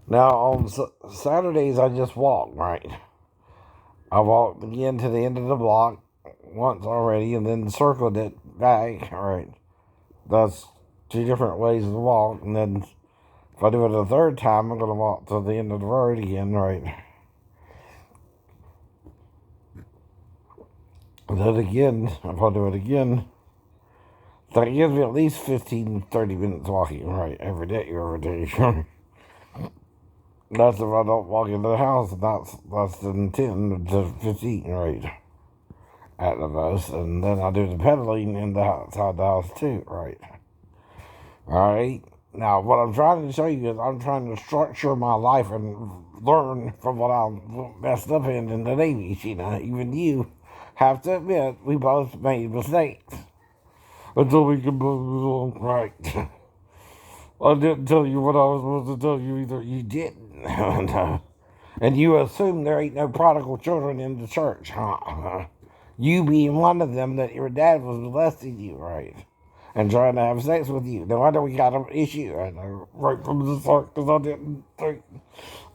Now, on Saturdays, I just walk, right? I walked again to the end of the block once already and then circled it back, right? That's two different ways to walk. And then if I do it a third time, I'm going to walk to the end of the road again, right? And then again, if I do it again, that gives me at least 15, 30 minutes walking, right? Every day, every day. That's if I don't walk into the house, and that's less than 10 to 15, right? At the most. And then I do the pedaling outside the house too, right? Alright? Now, what I'm trying to show you is I'm trying to structure my life and learn from what I messed up in the Navy. You know, even you have to admit we both made mistakes. Until we can move on, right? I didn't tell you what I was supposed to tell you either. You didn't. And you assume there ain't no prodigal children in the church, huh? You being one of them, that your dad was molesting you, right? And trying to have sex with you. No wonder we got an issue. I know, right from the start, because I didn't think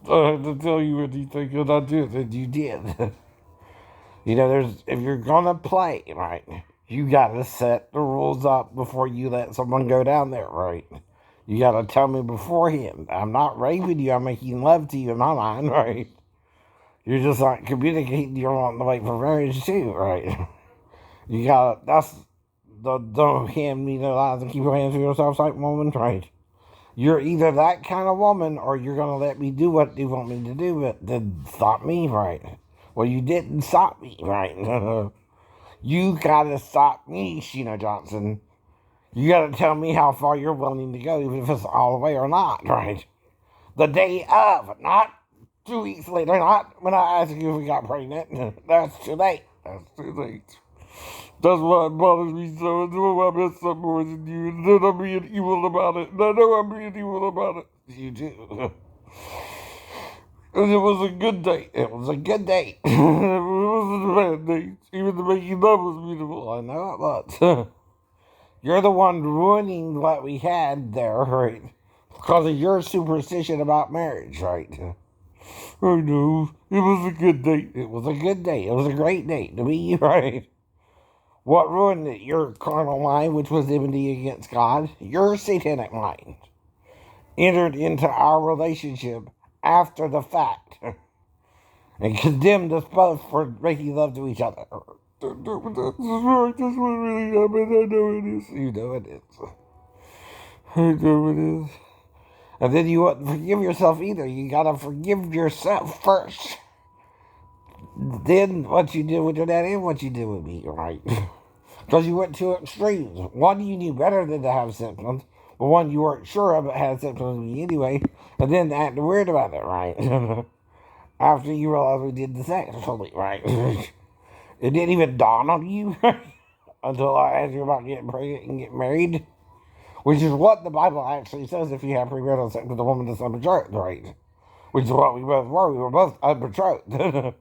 I had to tell you anything, and I did, and you did. You know, if you're gonna play, right, you gotta set the rules up before you let someone go down there, right? You gotta tell me beforehand. I'm not raping you, I'm making love to you in my mind, right? You're just not communicating you're wanting to wait for marriage too, right? You gotta, that's the don't hand me no lies and keep your hands to yourself type woman, right? You're either that kind of woman or you're gonna let me do what you want me to do, but then stop me, right? Well, you didn't stop me, right? You gotta stop me, Sheena Johnson. You gotta tell me how far you're willing to go, even if it's all the way or not, right? The day of, not 2 weeks later, not when I ask you if we got pregnant. That's too late. That's too late. That's why it bothers me so. I know I messed up more than you, and then I'm being evil about it. And I know I'm being evil about it. You do. And it was a good date. It was a good date. It wasn't a bad date. Even the making love was beautiful. I know it was. You're the one ruining what we had there, right? Because of your superstition about marriage, right? I know. It was a good date. It was a good date. It was a great date to me, right? What ruined it? Your carnal mind, which was enmity against God. Your satanic mind entered into our relationship after the fact and condemned us both for making love to each other. That's right. That's what really happened. I know it is. You know it is. I know it is. And then you wouldn't forgive yourself either. You gotta forgive yourself first. Then what you did with your dad and what you did with me, right? Because you went to extremes. One, you knew better than to have symptoms, but one you weren't sure of it had symptoms with me anyway, and then acting weird about it, right? After you realized we did the sexually, right? It didn't even dawn on you until I asked you about getting pregnant and getting married, which is what the Bible actually says if you have premarital sex with a woman that's unbetrothed, right? Which is what we both were. We were both unbetrothed.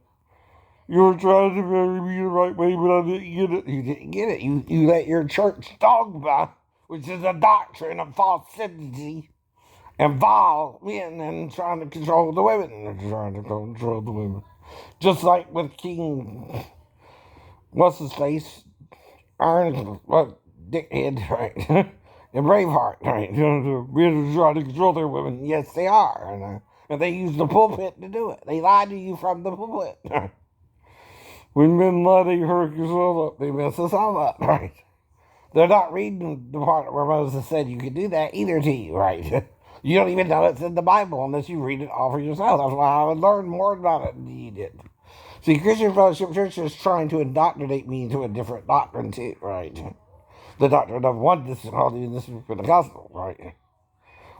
You were trying to marry me the right way, but I didn't get it. You didn't get it. You let your church dogma, which is a doctrine of falsity, and vile men and trying to control the women. And trying to control the women. Just like with King, what's his face? Iron, what, Dickhead, right? And Braveheart, right? Men are trying to control their women. Yes, they are. And they use the pulpit to do it. They lie to you from the pulpit. When men lie, they hurt us all up. They mess us all up, right? They're not reading the part where Moses said you could do that either to you, right? You don't even know it's in the Bible unless you read it all for yourself. That's why I would learn more about it than you did. See, Christian Fellowship Church is trying to indoctrinate me into a different doctrine too, right? The doctrine of oneness called even this Pentecostal, right?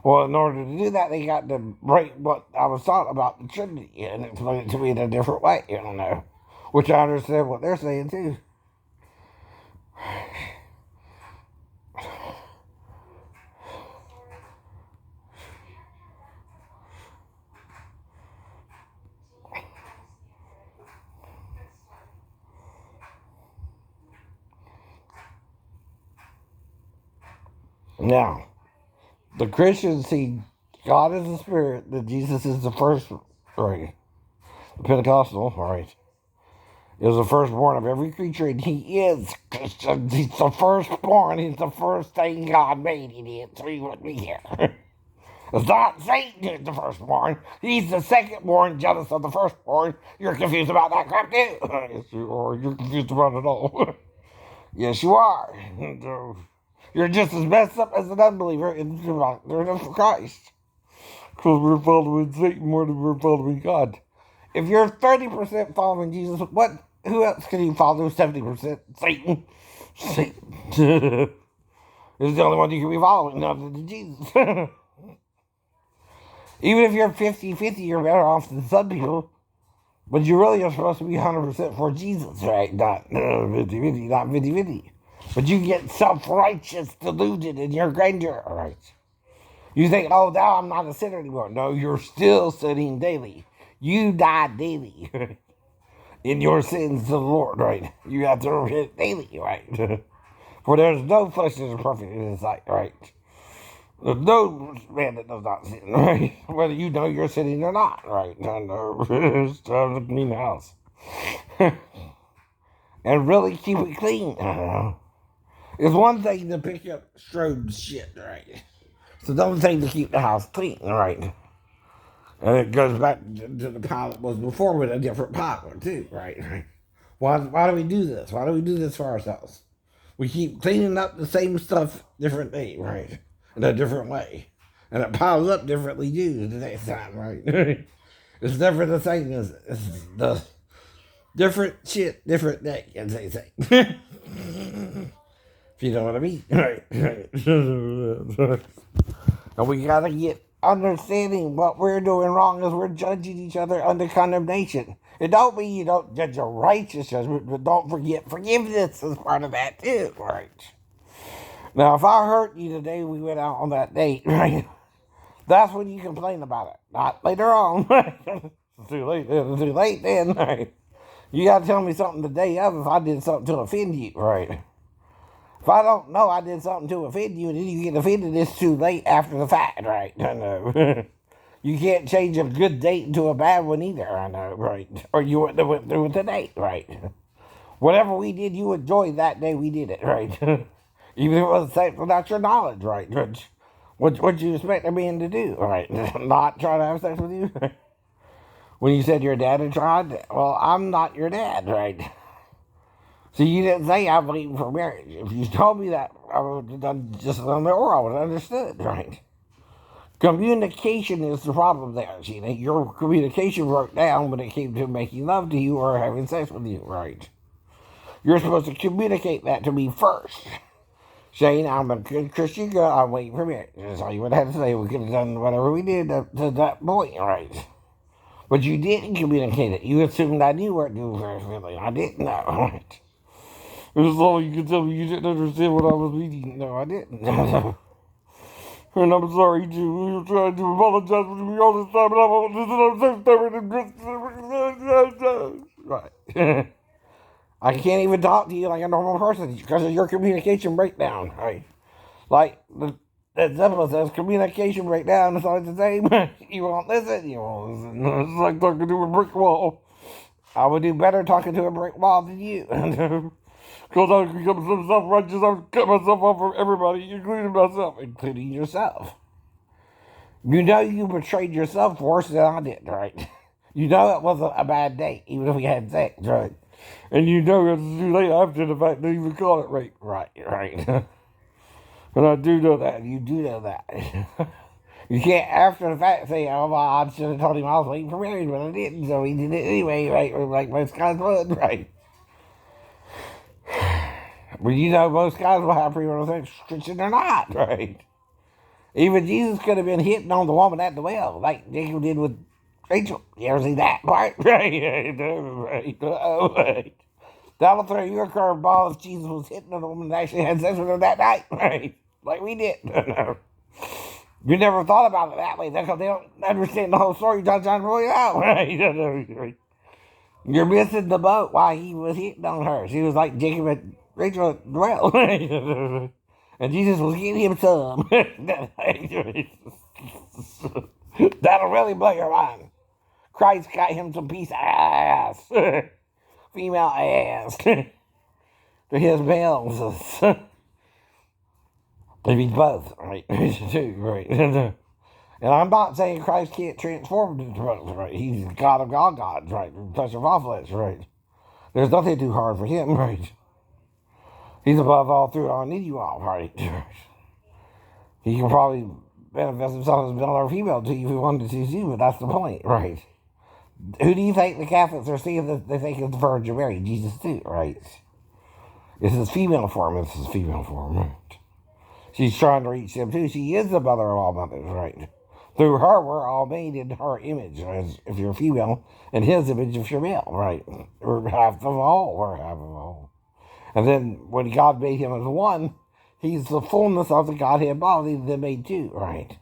Well, in order to do that, they got to break what I was taught about the Trinity and explain it to me in a different way, you know. Which I understand what they're saying too. Now, the Christians see God is the Spirit, that Jesus is the first, right? The Pentecostal, right? Is the firstborn of every creature, and he is Christian. He's the firstborn. He's the first thing God made. He did, so he wouldn't be here. It's not Satan who's the firstborn. He's the secondborn, jealous of the firstborn. You're confused about that crap, too. Yes, you are. You're confused about it all. Yes, you are. You're just as messed up as an unbeliever in for Christ. Because we're following Satan more than we're following God. If you're 30% following Jesus, who else can you follow 70%? Satan. Satan. Is the only one you can be following, other than Jesus. Even if you're 50-50, you're better off than some people. But you really are supposed to be 100% for Jesus, right? Not 50-50, not 50-50. But you get self-righteous, deluded in your grandeur, right? You think, oh, now I'm not a sinner anymore. No, you're still sinning daily. You die daily in your sins to the Lord, right? You have to repent daily, right? For there's no flesh that is perfect in His sight, right? There's no man that does not sin, right? Whether you know you're sinning or not, right? No, it's time to clean the house. And really keep it clean. It's one thing to pick up strode shit, right? It's another thing to keep the house clean, right? And it goes back to the pile that was before with a different pile, too, right? Why do we do this? Why do we do this for ourselves? We keep cleaning up the same stuff different day, right? In a different way. And it piles up differently too the next time, right? It's never the same as it's the different shit, different day, as they say. If you know what I mean. Right. And we gotta get understanding what we're doing wrong is we're judging each other under condemnation. It don't mean you don't judge a righteous judgment, but don't forget forgiveness is part of that too, right? Now, if I hurt you the day we went out on that date, right, that's when you complain about it, not later on. It's too late then. It's too late then, right? You gotta tell me something the day of if I did something to offend you, right? If I don't know I did something to offend you and then you get offended, it's too late after the fact, right? I know. You can't change a good date into a bad one either, I know, right? Or you wouldn't have went through with the date, right? Whatever we did, you enjoyed that day we did it, right? Even if it was safe without your knowledge, right? What you expect a man to do, right? Not try to have sex with you? When you said your dad had tried, well, I'm not your dad, right? So you didn't say I'm waiting for marriage. If you told me that, I would have done just a little bit more. I would have understood, right? Communication is the problem there, Gina. Your communication broke down when it came to making love to you or having sex with you, right? You're supposed to communicate that to me first. Saying, I'm a good Christian girl, I'm waiting for marriage. That's all you would have to say. We could have done whatever we did up to that point, right? But you didn't communicate it. You assumed I knew what to do for everything. I didn't know, right? It was all you could tell me you didn't understand what I was reading. No, I didn't. And I'm sorry, too. We were trying to apologize to me all this time, and I'm right. I can't even talk to you like a normal person because of your communication breakdown, right? Like the example says, communication breakdown is always the same. You won't listen, you won't listen. It's like talking to a brick wall. I would do better talking to a brick wall than you. Because I become so self-righteous, I cut myself off from everybody, including myself, including yourself. You know you betrayed yourself worse than I did, right? You know it wasn't a bad date, even if we had sex, right? And you know it's too late after the fact to even call it rape. Right. And I do know that. You do know that. You can't, after the fact, say, oh, well, I should have told him I was waiting for marriage, but I didn't, so he did it anyway, right? Or like most guys would, right? But you know most guys will have premarital sex, Christian or not, right? Even Jesus could have been hitting on the woman at the well, like Jacob did with Rachel. You ever see that part? Right. Right. That'll throw you a curveball if Jesus was hitting on the woman that actually had sex with her that night, right? Like we did. You never thought about it that way, because they don't understand the whole story. John trying to roll it out, right? You're missing the boat while he was hitting on her. She was like Jacob and Rachel at the well, right? And Jesus was getting him some. That'll really blow your mind. Christ got him some piece of ass. Female ass. To his males. If he's both, right? Too, right? And I'm not saying Christ can't transform into both, right? He's God of all gods, right? Flesh of all flesh, right? There's nothing too hard for him, right? He's above all, through all, need you all, right? He can probably manifest himself as male or female to you if he wanted to see, but that's the point, right? Who do you think the Catholics are seeing that they think is the Virgin Mary? Jesus too, right? This is female form, right? She's trying to reach them too. She is the mother of all mothers, right? Through her, we're all made in her image, as if you're female, and his image if you're male, right? We're half of all, we're half of all. And then when God made him as one, he's the fullness of the Godhead body that made two, right?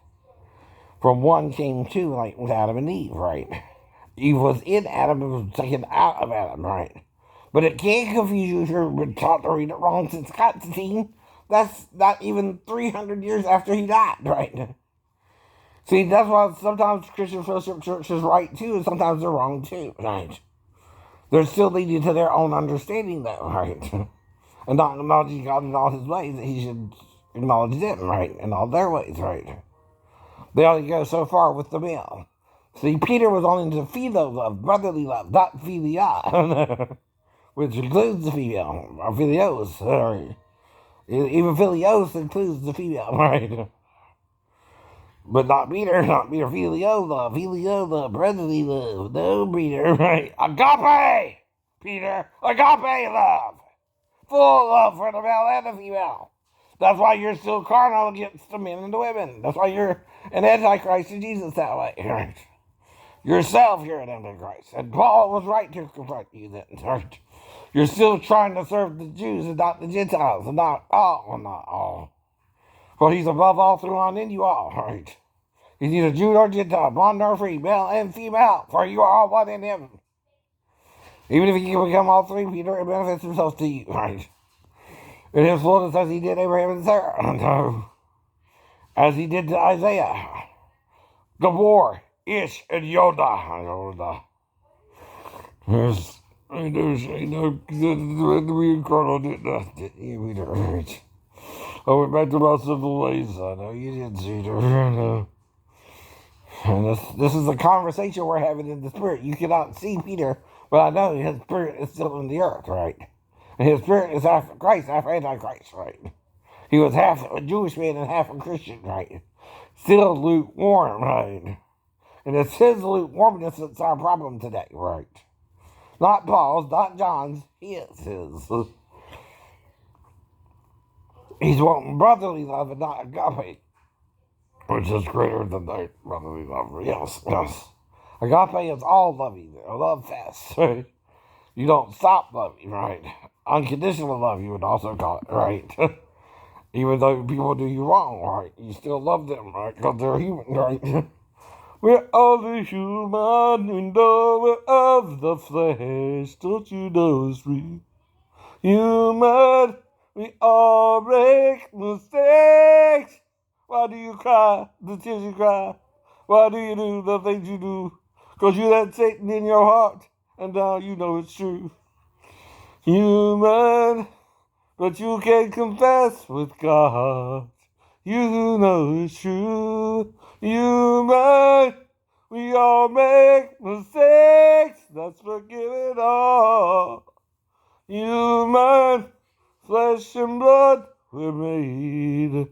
From one came two, like with Adam and Eve, right? Eve was in Adam and was taken out of Adam, right? But it can't confuse you if you've been taught to read it wrong since Constantine. That's not even 300 years after he died, right? See, that's why sometimes Christian Fellowship Church is right too, and sometimes they're wrong too, right? They're still leading to their own understanding, though, right? And not acknowledging God in all his ways, that he should acknowledge them, right? In all their ways, right? They only go so far with the male. See, Peter was only into philo love, brotherly love, not philia, which includes the female, or philios, right? Even philios includes the female, right? But not Peter, filio love, brotherly love, no Peter, right? Agape, Peter, agape love. Full love for the male and the female. That's why you're still carnal against the men and the women. That's why you're an antichrist to Jesus that way, right? Yourself, you're an antichrist. And Paul was right to confront you then, right? You're still trying to serve the Jews and not the Gentiles, and not all. For he's above all, through on in you all, right? He's neither Jew nor Gentile, bond nor free, male and female, for you are all one in him. Even if he can become all three, Peter, it manifests himself to you, right? In his fullness, as he did Abraham and Sarah, as he did to Isaiah, Gabor, Ish, and Yoda. Yes, I know, the reincarnate did not, didn't you, Peter? Right? I went back to my simple ways. I know you did, Peter. I know. And this is a conversation we're having in the spirit. You cannot see Peter, but I know his spirit is still in the earth, right? And his spirit is half Christ, half Antichrist, right? He was half a Jewish man and half a Christian, right? Still lukewarm, right? And it's his lukewarmness that's our problem today, right? Not Paul's, not John's, his. He's wanting brotherly love and not agape, which is greater than that brotherly love. Yes. Agape is all loving, love fest, right? You don't stop loving, right? Unconditional love, you would also call it, right? Even though people do you wrong, right? You still love them, right? Because they're human, right? We're only human, we know we're of the flesh. Don't you know it's real? Human, we all make mistakes. Why do you cry? The tears you cry. Why do you do the things you do? Because you let Satan in your heart, and now you know it's true. Human, but you can confess with God. You know it's true. Human, we all make mistakes. That's forgiven all. Human, flesh and blood, we're made.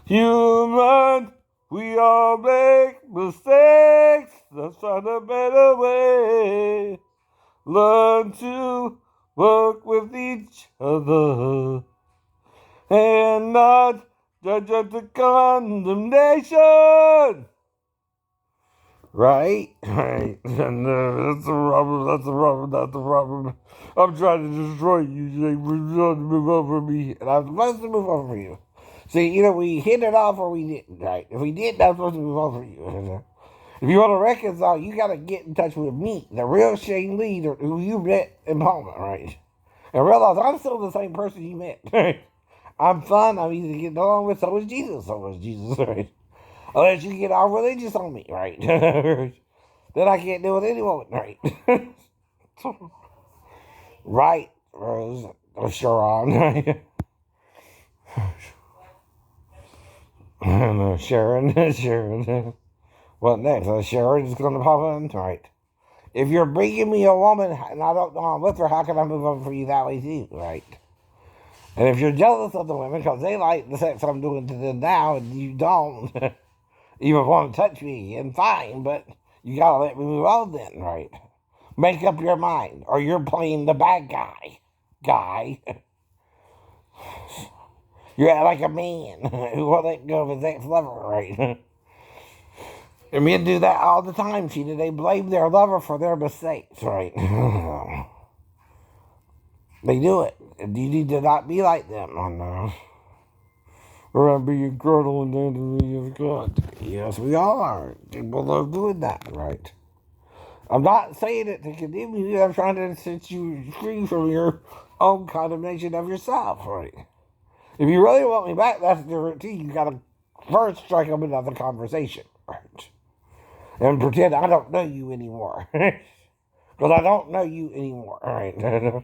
Human, we all make mistakes. Let's find a better way. Learn to work with each other and not judge up to condemnation. Right? And that's the problem, not the problem. I'm trying to destroy you. You're trying to move over me, and I'm supposed to move over you. See, either we hit it off or we didn't, right? If we didn't, I'm supposed to move over you. If you want to reconcile, you got to get in touch with me, the real Shane Lee, who you met in Palma, right? And realize I'm still the same person you met, right? I'm fun, I'm easy to get along with, so is Jesus, right? Unless you get all religious on me, right? Then I can't do it any woman, right? Right, Rose. Or Sharon, right? No, Sharon, Sharon. What next? Sharon is going to pop in, right? If you're bringing me a woman and I don't know I'm with her, how can I move on for you that way too, right? And if you're jealous of the women because they like the sex I'm doing to them now and you don't even want to touch me, and fine, but you gotta let me move on then, right? Make up your mind, or you're playing the bad guy. Guy. You're like a man who won't let go of his ex-lover, right? And men do that all the time, Sheena. They blame their lover for their mistakes, right? They do it. And you need to not be like them on those. Or I'm being girdle and enemy of God. Yes, we all are. People love doing that, right? I'm not saying it to condemn you. I'm trying to set you free from your own condemnation of yourself, right? If you really want me back, that's different too. You gotta first strike up another conversation, right? And pretend I don't know you anymore. Because I don't know you anymore, right?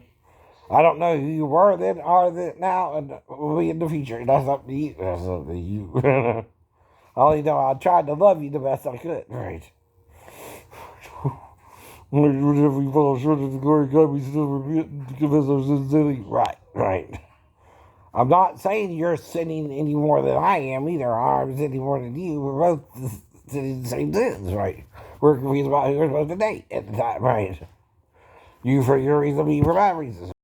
I don't know who you were then, are then, now, and will be in the future. That's up to you. That's up to you. I only know I tried to love you the best I could, right? Whenever we fall short of the glory of God, we still repent to confess our sins daily. Right, right. I'm not saying you're sinning any more than I am either, or I'm sinning more than you. We're both sinning the same sins, right? We're confused about who we're supposed to date at the time, right? You for your reason, me for my reasons.